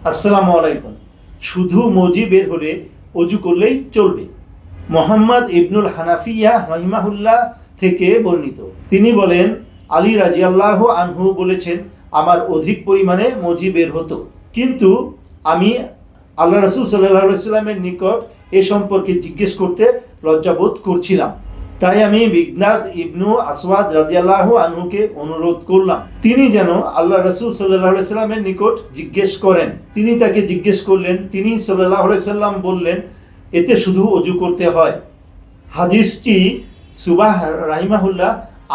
আসসালামু আলাইকুম। শুধু মজি বের হলে অজু করলেই চলবে? মোহাম্মদ ইবনুল হানাফিয়া রহিমাহুল্লাহ থেকে বর্ণিত। তিনি বলেন, আলী রাজিয়াল্লাহু আনহু বলেছেন, আমার অধিক পরিমাণে মজি বের হতো, কিন্তু আমি আল্লাহ রাসূল সাল্লাল্লাহু আলাইহি সাল্লামের নিকট এ সম্পর্কে জিজ্ঞেস করতে লজ্জাবোধ করছিলাম। তাই আমি মিকদাদ ইবনু আসওয়াদ রাদিয়াল্লাহু আনহুকে অনুরোধ করলাম তিনি যেন আল্লাহ রাসূল সাল্লাল্লাহু আলাইহি সাল্লামের নিকট জিজ্ঞেস করেন। তিনি তাকে জিজ্ঞেস করলেন, তিনি সাল্লাল্লাহু আলাইহি সাল্লাম বললেন, এতে শুধু অজু করতে হয়। হাদিসটি সুবাহ রাহিমাহুল্লাহ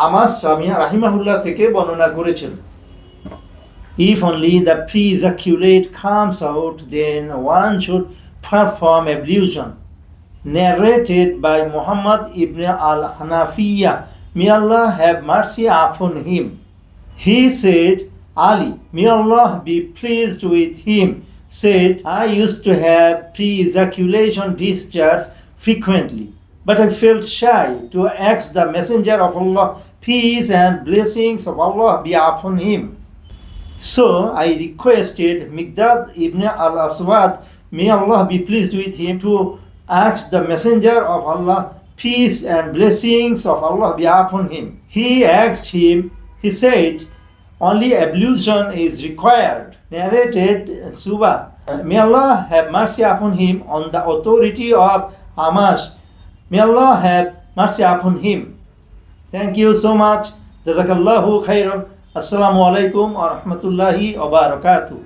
আমাস সামিয়া রাহিমাহুল্লাহ থেকে বর্ণনা করেছেন। If only the pre-ejaculate comes out, then one should perform ablution. Narrated by Muhammad ibn al-Hanafiya, may Allah have mercy upon him. He said, Ali, may Allah be pleased with him, said, I used to have pre-ejaculation discharge frequently, but I felt shy to ask the Messenger of Allah, peace and blessings of Allah be upon him. So I requested Miqdad ibn al-Aswad, may Allah be pleased with him, to ask the Messenger of Allah, peace and blessings of Allah be upon him. He asked him, he said, only ablution is required. Narrated Subah. May Allah have mercy upon him, on the authority of Amash. May Allah have mercy upon him. Thank you so much. Jazakallahu khairan. Assalamu alaikum wa rahmatullahi wa barakatuh.